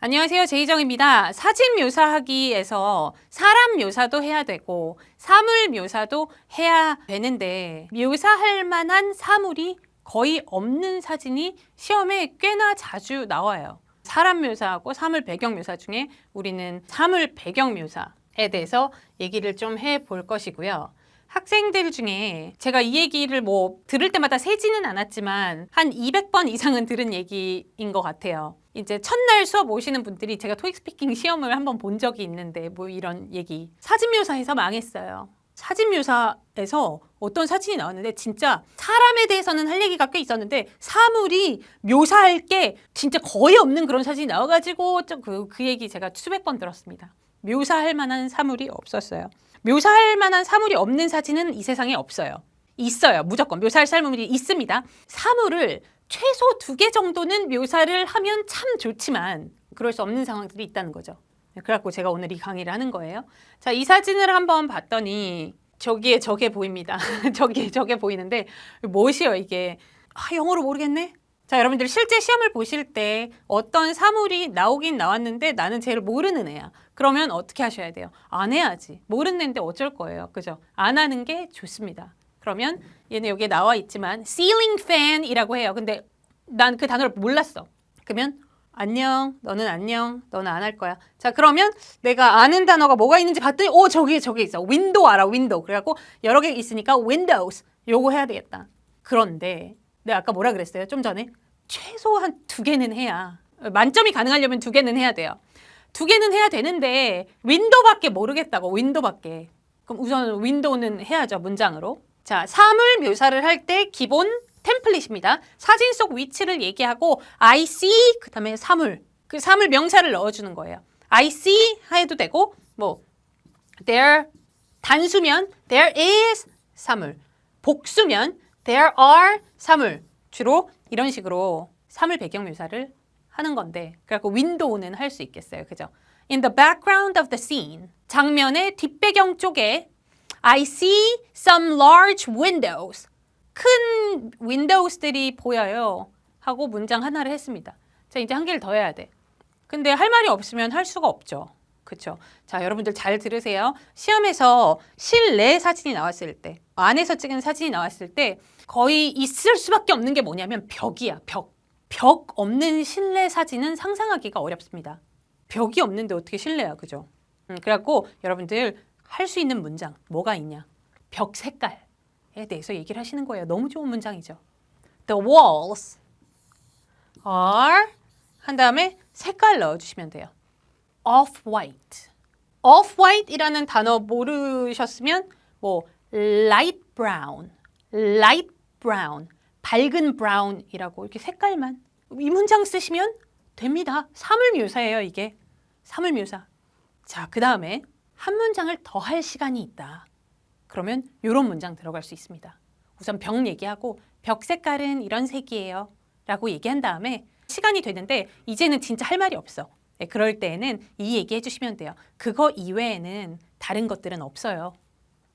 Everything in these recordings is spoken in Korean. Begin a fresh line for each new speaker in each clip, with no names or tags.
안녕하세요. 제이정입니다. 사진 묘사하기에서 사람 묘사도 해야 되고 사물 묘사도 해야 되는데 묘사할 만한 사물이 거의 없는 사진이 시험에 꽤나 자주 나와요. 사람 묘사하고 사물 배경 묘사 중에 우리는 사물 배경 묘사에 대해서 얘기를 좀 해볼 것이고요. 학생들 중에 제가 이 얘기를 들을 때마다 세지는 않았지만 한 200번 이상은 들은 얘기인 것 같아요. 이제 첫날 수업 오시는 분들이 제가 토익 스피킹 시험을 한번 본 적이 있는데 이런 얘기. 사진 묘사에서 망했어요. 사진 묘사에서 어떤 사진이 나왔는데 진짜 사람에 대해서는 할 얘기가 꽤 있었는데 사물이 묘사할 게 진짜 거의 없는 그런 사진이 나와가지고 그 얘기 제가 수백 번 들었습니다. 묘사할 만한 사물이 없었어요. 묘사할 만한 사물이 없는 사진은 이 세상에 없어요. 있어요. 무조건 묘사할 사물이 있습니다. 사물을 최소 2개 정도는 묘사를 하면 참 좋지만 그럴 수 없는 상황들이 있다는 거죠. 그래갖고 제가 오늘 이 강의를 하는 거예요. 자, 이 사진을 한번 봤더니 저기에 저게 보입니다. 저기에 저게 보이는데 무엇이에요 이게? 영어로 모르겠네. 자, 여러분들 실제 시험을 보실 때 어떤 사물이 나오긴 나왔는데 나는 쟤를 모르는 애야. 그러면 어떻게 하셔야 돼요? 안 해야지. 모르는 애인데 어쩔 거예요. 그죠? 안 하는 게 좋습니다. 그러면 얘는 여기에 나와 있지만 ceiling fan이라고 해요. 근데 난 그 단어를 몰랐어. 그러면 안녕, 너는 안녕, 너는 안 할 거야. 자, 그러면 내가 아는 단어가 뭐가 있는지 봤더니 저기 있어. 윈도우 알아, 윈도우. 그래갖고 여러 개 있으니까 Windows 요거 해야 되겠다. 그런데 내가 아까 뭐라 그랬어요? 좀 전에 최소한 2개는 해야 만점이 가능하려면 2개는 해야 돼요. 2개는 해야 되는데 윈도우밖에 모르겠다고. 윈도우밖에. 그럼 우선 윈도우는 해야죠. 문장으로. 자, 사물 묘사를 할 때 기본 템플릿입니다. 사진 속 위치를 얘기하고 I see 그 다음에 사물. 그 사물 명사를 넣어주는 거예요. I see 해도 되고 there 단수면 there is 사물. 복수면 there are 사물. 주로 이런 식으로 사물 배경 묘사를 하는 건데 그래갖고 윈도우는 할 수 있겠어요. 그죠? In the background of the scene 장면의 뒷배경 쪽에 I see some large windows 큰 windows들이 보여요 하고 문장 하나를 했습니다. 자, 이제 한 개를 더 해야 돼. 근데 할 말이 없으면 할 수가 없죠. 그쵸? 자, 여러분들 잘 들으세요. 시험에서 실내 사진이 나왔을 때 안에서 찍은 사진이 나왔을 때 거의 있을 수밖에 없는 게 뭐냐면 벽이야. 벽 없는 실내 사진은 상상하기가 어렵습니다. 벽이 없는데 어떻게 실내야. 그죠? 그래갖고 여러분들 할 수 있는 문장 뭐가 있냐. 벽 색깔에 대해서 얘기를 하시는 거예요. 너무 좋은 문장이죠. The walls are 한 다음에 색깔 넣어주시면 돼요. Off-white. Off-white이라는 단어 모르셨으면 light brown, 밝은 brown이라고 이렇게 색깔만 이 문장 쓰시면 됩니다. 사물 묘사예요, 이게. 사물 묘사. 자, 그 다음에 한 문장을 더 할 시간이 있다. 그러면 이런 문장 들어갈 수 있습니다. 우선 벽 얘기하고 벽 색깔은 이런 색이에요 라고 얘기한 다음에 시간이 되는데 이제는 진짜 할 말이 없어. 네, 그럴 때에는 이 얘기 해주시면 돼요. 그거 이외에는 다른 것들은 없어요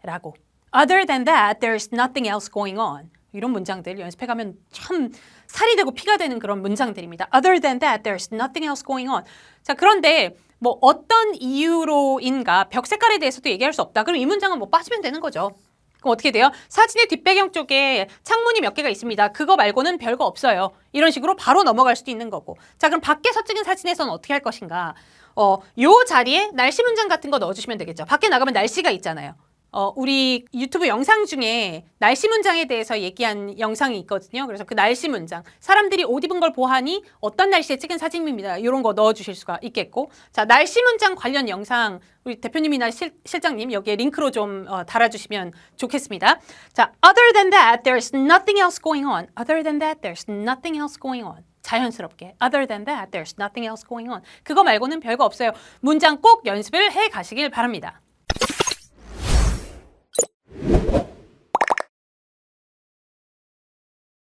라고. Other than that, there's nothing else going on. 이런 문장들 연습해가면 참 살이 되고 피가 되는 그런 문장들입니다. Other than that, there's nothing else going on. 자, 그런데 어떤 이유로인가 벽 색깔에 대해서도 얘기할 수 없다. 그럼 이 문장은 빠지면 되는 거죠. 그럼 어떻게 돼요? 사진의 뒷배경 쪽에 창문이 몇 개가 있습니다. 그거 말고는 별거 없어요. 이런 식으로 바로 넘어갈 수도 있는 거고. 자, 그럼 밖에서 찍은 사진에서는 어떻게 할 것인가? 요 자리에 날씨 문장 같은 거 넣어주시면 되겠죠. 밖에 나가면 날씨가 있잖아요. 우리 유튜브 영상 중에 날씨 문장에 대해서 얘기한 영상이 있거든요. 그래서 그 날씨 문장, 사람들이 옷 입은 걸 보아하니 어떤 날씨에 찍은 사진입니다. 이런 거 넣어주실 수가 있겠고. 자, 날씨 문장 관련 영상 우리 대표님이나 실장님 여기에 링크로 좀 달아주시면 좋겠습니다. 자, other than that, there's nothing else going on. Other than that, there's nothing else going on. 자연스럽게 Other than that, there's nothing else going on. 그거 말고는 별거 없어요. 문장 꼭 연습을 해 가시길 바랍니다.